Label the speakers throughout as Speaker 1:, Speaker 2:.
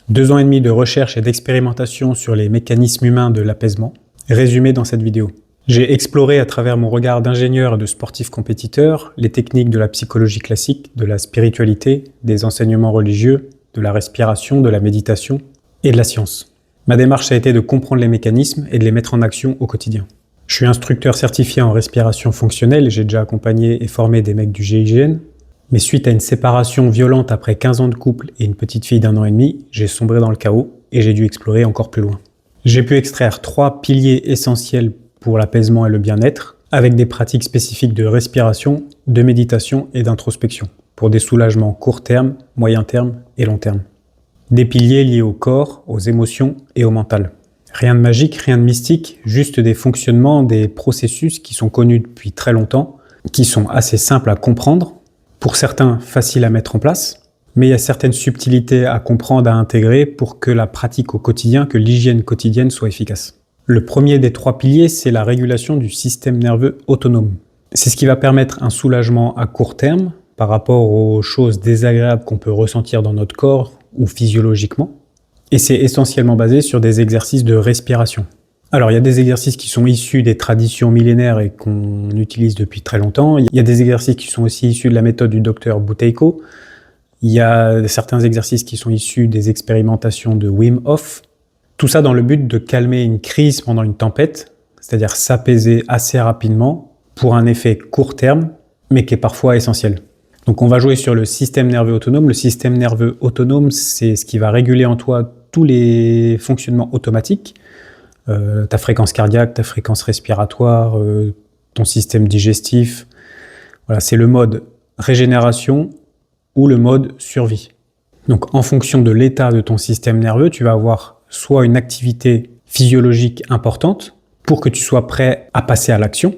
Speaker 1: 2 ans et demi de recherche et d'expérimentation sur les mécanismes humains de l'apaisement, résumé dans cette vidéo. J'ai exploré à travers mon regard d'ingénieur et de sportif compétiteur les techniques de la psychologie classique, de la spiritualité, des enseignements religieux, de la respiration, de la méditation et de la science. Ma démarche a été de comprendre les mécanismes et de les mettre en action au quotidien. Je suis instructeur certifié en respiration fonctionnelle et j'ai déjà accompagné et formé des mecs du GIGN. Mais suite à une séparation violente après 15 ans de couple et une petite fille d'1 an et demi, j'ai sombré dans le chaos et j'ai dû explorer encore plus loin. J'ai pu extraire 3 piliers essentiels pour l'apaisement et le bien-être, avec des pratiques spécifiques de respiration, de méditation et d'introspection, pour des soulagements court terme, moyen terme et long terme. Des piliers liés au corps, aux émotions et au mental. Rien de magique, rien de mystique, juste des fonctionnements, des processus qui sont connus depuis très longtemps, qui sont assez simples à comprendre, pour certains faciles à mettre en place, mais il y a certaines subtilités à comprendre, à intégrer pour que la pratique au quotidien, que l'hygiène quotidienne soit efficace. Le premier des 3 piliers, c'est la régulation du système nerveux autonome. C'est ce qui va permettre un soulagement à court terme par rapport aux choses désagréables qu'on peut ressentir dans notre corps ou physiologiquement. Et c'est essentiellement basé sur des exercices de respiration. Alors, il y a des exercices qui sont issus des traditions millénaires et qu'on utilise depuis très longtemps. Il y a des exercices qui sont aussi issus de la méthode du docteur Buteyko. Il y a certains exercices qui sont issus des expérimentations de Wim Hof. Tout ça dans le but de calmer une crise pendant une tempête, c'est-à-dire s'apaiser assez rapidement pour un effet court terme, mais qui est parfois essentiel. Donc on va jouer sur le système nerveux autonome. Le système nerveux autonome, c'est ce qui va réguler en toi tous les fonctionnements automatiques, ta fréquence cardiaque, ta fréquence respiratoire, ton système digestif. Voilà, c'est le mode régénération ou le mode survie. Donc en fonction de l'état de ton système nerveux, tu vas avoir soit une activité physiologique importante pour que tu sois prêt à passer à l'action,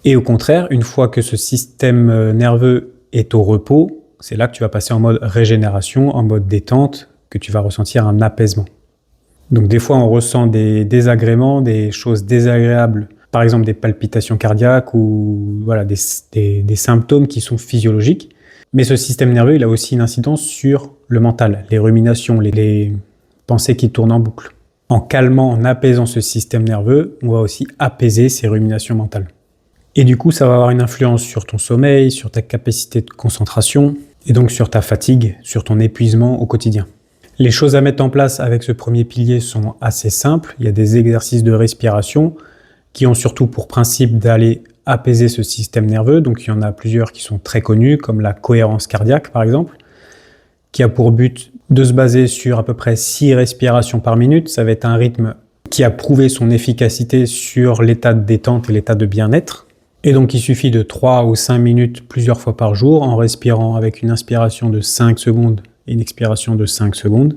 Speaker 1: et au contraire, une fois que ce système nerveux est au repos, c'est là que tu vas passer en mode régénération, en mode détente, que tu vas ressentir un apaisement. Donc des fois, on ressent des désagréments, des choses désagréables, par exemple des palpitations cardiaques ou voilà, des symptômes qui sont physiologiques. Mais ce système nerveux, il a aussi une incidence sur le mental, les ruminations, les pensées qui tournent en boucle. En calmant, en apaisant ce système nerveux, on va aussi apaiser ces ruminations mentales. Et du coup, ça va avoir une influence sur ton sommeil, sur ta capacité de concentration, et donc sur ta fatigue, sur ton épuisement au quotidien. Les choses à mettre en place avec ce premier pilier sont assez simples. Il y a des exercices de respiration qui ont surtout pour principe d'aller apaiser ce système nerveux. Donc il y en a plusieurs qui sont très connus, comme la cohérence cardiaque par exemple, qui a pour but de se baser sur à peu près 6 respirations par minute. Ça va être un rythme qui a prouvé son efficacité sur l'état de détente et l'état de bien-être. Et donc il suffit de 3 ou 5 minutes plusieurs fois par jour en respirant avec une inspiration de 5 secondes et une expiration de 5 secondes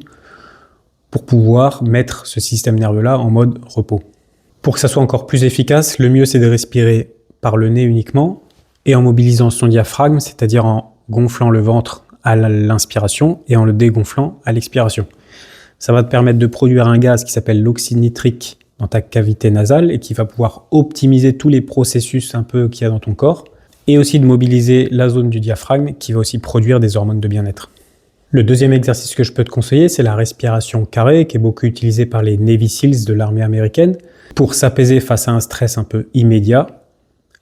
Speaker 1: pour pouvoir mettre ce système nerveux-là en mode repos. Pour que ça soit encore plus efficace, le mieux c'est de respirer par le nez uniquement et en mobilisant son diaphragme, c'est-à-dire en gonflant le ventre à l'inspiration et en le dégonflant à l'expiration. Ça va te permettre de produire un gaz qui s'appelle l'oxyde nitrique dans ta cavité nasale et qui va pouvoir optimiser tous les processus un peu qu'il y a dans ton corps et aussi de mobiliser la zone du diaphragme qui va aussi produire des hormones de bien-être. Le deuxième exercice que je peux te conseiller, c'est la respiration carrée, qui est beaucoup utilisée par les Navy Seals de l'armée américaine, pour s'apaiser face à un stress un peu immédiat.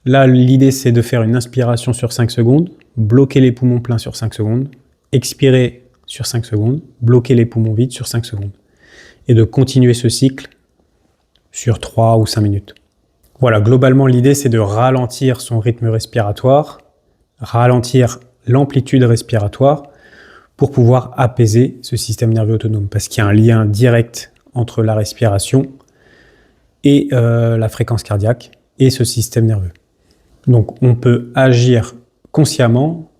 Speaker 1: Là, l'idée, c'est de faire une inspiration sur 5 secondes, bloquer les poumons pleins sur 5 secondes, expirer sur 5 secondes, bloquer les poumons vides sur 5 secondes, et de continuer ce cycle sur 3 ou 5 minutes. Voilà, globalement, l'idée, c'est de ralentir son rythme respiratoire, ralentir l'amplitude respiratoire, pour pouvoir apaiser ce système nerveux autonome. Parce qu'il y a un lien direct entre la respiration et la fréquence cardiaque et ce système nerveux. Donc on peut agir consciemment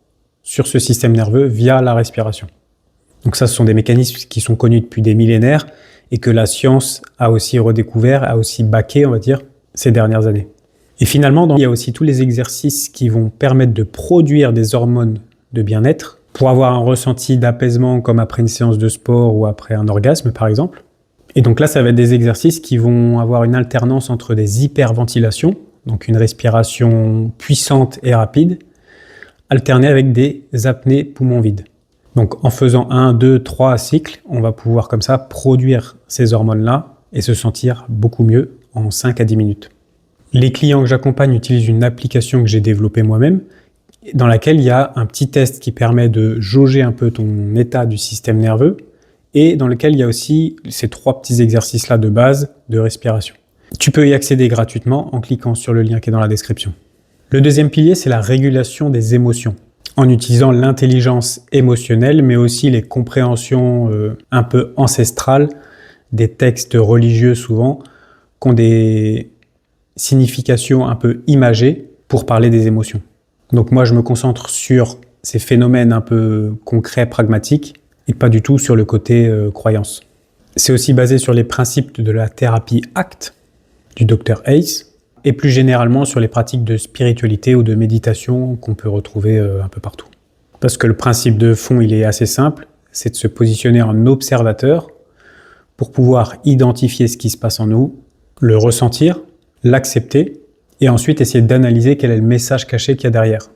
Speaker 1: sur ce système nerveux via la respiration. Donc ça, ce sont des mécanismes qui sont connus depuis des millénaires et que la science a aussi redécouvert, a aussi backé, on va dire, ces dernières années. Et finalement, il y a aussi tous les exercices qui vont permettre de produire des hormones de bien-être pour avoir un ressenti d'apaisement comme après une séance de sport ou après un orgasme par exemple. Et donc là, ça va être des exercices qui vont avoir une alternance entre des hyperventilations, donc une respiration puissante et rapide, alternée avec des apnées poumons vides. Donc en faisant 1, 2, 3 cycles, on va pouvoir comme ça produire ces hormones-là et se sentir beaucoup mieux en 5 à 10 minutes. Les clients que j'accompagne utilisent une application que j'ai développée moi-même, dans laquelle il y a un petit test qui permet de jauger un peu ton état du système nerveux et dans lequel il y a aussi ces 3 petits exercices-là de base de respiration. Tu peux y accéder gratuitement en cliquant sur le lien qui est dans la description. Le deuxième pilier, c'est la régulation des émotions, en utilisant l'intelligence émotionnelle, mais aussi les compréhensions un peu ancestrales des textes religieux souvent, qui ont des significations un peu imagées pour parler des émotions. Donc moi, je me concentre sur ces phénomènes un peu concrets, pragmatiques, et pas du tout sur le côté croyance. C'est aussi basé sur les principes de la thérapie ACT du Dr Hayes, et plus généralement sur les pratiques de spiritualité ou de méditation qu'on peut retrouver un peu partout. Parce que le principe de fond, il est assez simple, c'est de se positionner en observateur pour pouvoir identifier ce qui se passe en nous, le ressentir, l'accepter, et ensuite essayer d'analyser quel est le message caché qu'il y a derrière.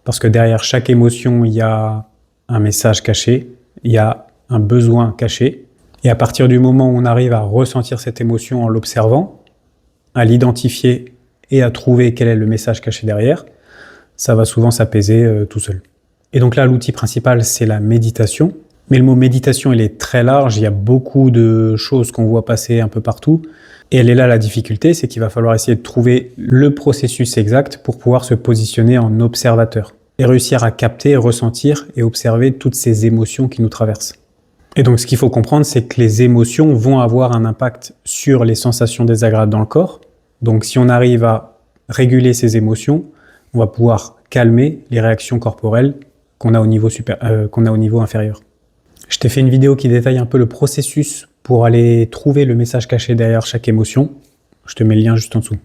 Speaker 1: Parce que derrière chaque émotion, il y a un message caché, il y a un besoin caché, et à partir du moment où on arrive à ressentir cette émotion en l'observant, à l'identifier et à trouver quel est le message caché derrière, ça va souvent s'apaiser tout seul. Et donc là, l'outil principal, c'est la méditation. Mais le mot méditation, il est très large, il y a beaucoup de choses qu'on voit passer un peu partout. Et elle est là la difficulté, c'est qu'il va falloir essayer de trouver le processus exact pour pouvoir se positionner en observateur et réussir à capter, ressentir et observer toutes ces émotions qui nous traversent. Et donc ce qu'il faut comprendre, c'est que les émotions vont avoir un impact sur les sensations désagréables dans le corps. Donc si on arrive à réguler ces émotions, on va pouvoir calmer les réactions corporelles qu'on a au niveau inférieur. Je t'ai fait une vidéo qui détaille un peu le processus pour aller trouver le message caché derrière chaque émotion. Je te mets le lien juste en dessous.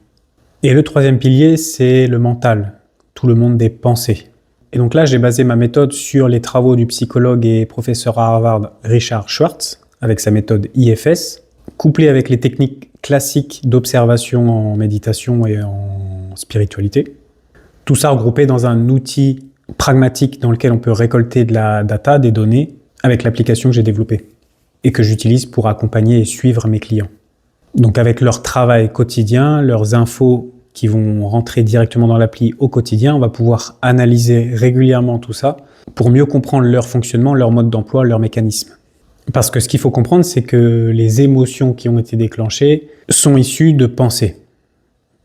Speaker 1: Et le troisième pilier, c'est le mental, tout le monde des pensées. Et donc là, j'ai basé ma méthode sur les travaux du psychologue et professeur à Harvard Richard Schwartz, avec sa méthode IFS, couplée avec les techniques classiques d'observation en méditation et en spiritualité. Tout ça regroupé dans un outil pragmatique dans lequel on peut récolter de la data, des données, avec l'application que j'ai développée et que j'utilise pour accompagner et suivre mes clients. Donc avec leur travail quotidien, leurs infos qui vont rentrer directement dans l'appli au quotidien, on va pouvoir analyser régulièrement tout ça pour mieux comprendre leur fonctionnement, leur mode d'emploi, leur mécanisme. Parce que ce qu'il faut comprendre, c'est que les émotions qui ont été déclenchées sont issues de pensées.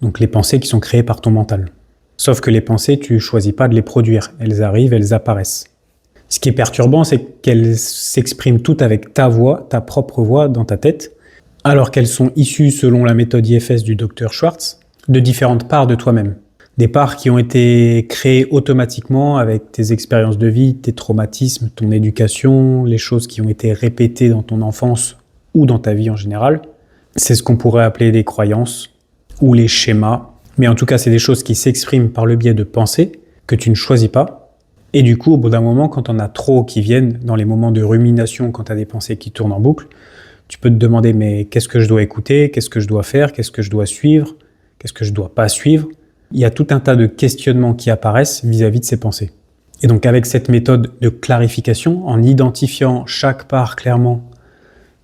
Speaker 1: Donc les pensées qui sont créées par ton mental. Sauf que les pensées, tu ne choisis pas de les produire. Elles arrivent, elles apparaissent. Ce qui est perturbant, c'est qu'elles s'expriment toutes avec ta voix, ta propre voix dans ta tête, alors qu'elles sont issues, selon la méthode IFS du Dr Schwartz, de différentes parts de toi-même. Des parts qui ont été créées automatiquement avec tes expériences de vie, tes traumatismes, ton éducation, les choses qui ont été répétées dans ton enfance ou dans ta vie en général. C'est ce qu'on pourrait appeler des croyances ou les schémas. Mais en tout cas, c'est des choses qui s'expriment par le biais de pensées que tu ne choisis pas. Et du coup, au bout d'un moment, quand on a trop qui viennent, dans les moments de rumination, quand tu as des pensées qui tournent en boucle, tu peux te demander, mais qu'est-ce que je dois écouter? Qu'est-ce que je dois faire? Qu'est-ce que je dois suivre? Qu'est-ce que je dois pas suivre? Il y a tout un tas de questionnements qui apparaissent vis-à-vis de ces pensées. Et donc, avec cette méthode de clarification, en identifiant chaque part clairement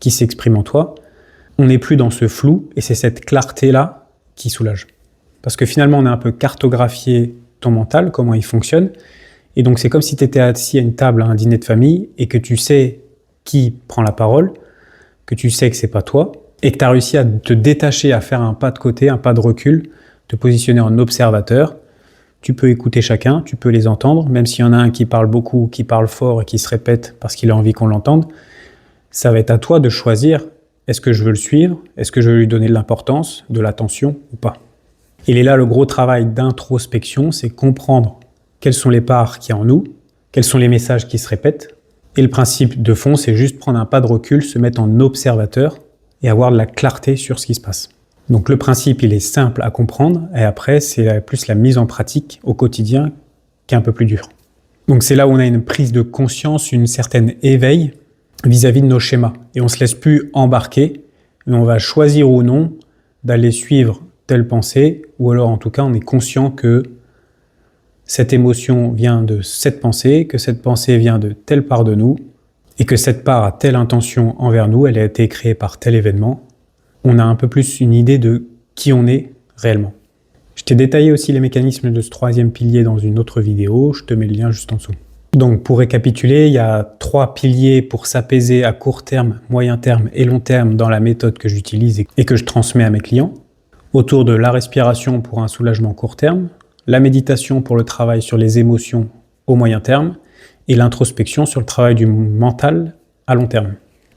Speaker 1: qui s'exprime en toi, on n'est plus dans ce flou et c'est cette clarté-là qui soulage. Parce que finalement, on a un peu cartographié ton mental, comment il fonctionne. Et donc, c'est comme si tu étais assis à une table à un dîner de famille et que tu sais qui prend la parole, que tu sais que c'est pas toi, et que tu as réussi à te détacher, à faire un pas de côté, un pas de recul, te positionner en observateur. Tu peux écouter chacun, tu peux les entendre, même s'il y en a un qui parle beaucoup, qui parle fort et qui se répète parce qu'il a envie qu'on l'entende. Ça va être à toi de choisir, est-ce que je veux le suivre, est-ce que je veux lui donner de l'importance, de l'attention ou pas. Il est là le gros travail d'introspection, c'est comprendre quelles sont les parts qu'il y a en nous, quels sont les messages qui se répètent. Et le principe de fond, c'est juste prendre un pas de recul, se mettre en observateur et avoir de la clarté sur ce qui se passe. Donc le principe, il est simple à comprendre et après, c'est plus la mise en pratique au quotidien qui est un peu plus dur. Donc c'est là où on a une prise de conscience, une certaine éveil vis-à-vis de nos schémas. Et on ne se laisse plus embarquer, mais on va choisir ou non d'aller suivre telle pensée, ou alors en tout cas, on est conscient que cette émotion vient de cette pensée, que cette pensée vient de telle part de nous, et que cette part a telle intention envers nous, elle a été créée par tel événement, on a un peu plus une idée de qui on est réellement. Je t'ai détaillé aussi les mécanismes de ce troisième pilier dans une autre vidéo, je te mets le lien juste en dessous. Donc pour récapituler, il y a 3 piliers pour s'apaiser à court terme, moyen terme et long terme dans la méthode que j'utilise et que je transmets à mes clients. Autour de la respiration pour un soulagement court terme, la méditation pour le travail sur les émotions au moyen terme et l'introspection sur le travail du mental à long terme.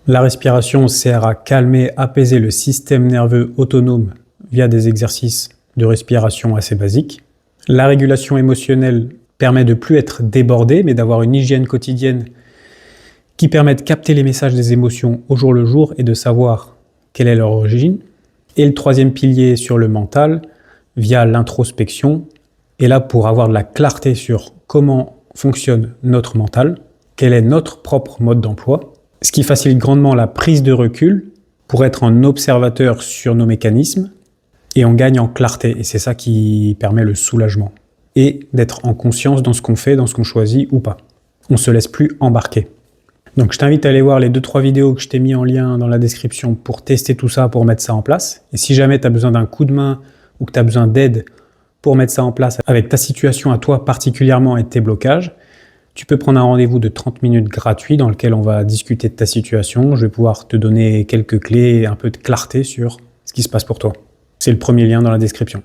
Speaker 1: La respiration sert à calmer, apaiser le système nerveux autonome via des exercices de respiration assez basiques. La régulation émotionnelle permet de ne plus être débordé, mais d'avoir une hygiène quotidienne qui permet de capter les messages des émotions au jour le jour et de savoir quelle est leur origine. Et le troisième pilier sur le mental, via l'introspection, est là pour avoir de la clarté sur comment fonctionne notre mental, quel est notre propre mode d'emploi, ce qui facilite grandement la prise de recul pour être un observateur sur nos mécanismes, et on gagne en clarté, et c'est ça qui permet le soulagement. Et d'être en conscience dans ce qu'on fait, dans ce qu'on choisit ou pas. On ne se laisse plus embarquer. Donc je t'invite à aller voir les 2-3 vidéos que je t'ai mis en lien dans la description pour tester tout ça, pour mettre ça en place. Et si jamais tu as besoin d'un coup de main ou que tu as besoin d'aide pour mettre ça en place avec ta situation à toi particulièrement et tes blocages, tu peux prendre un rendez-vous de 30 minutes gratuit dans lequel on va discuter de ta situation. Je vais pouvoir te donner quelques clés et un peu de clarté sur ce qui se passe pour toi. C'est le premier lien dans la description.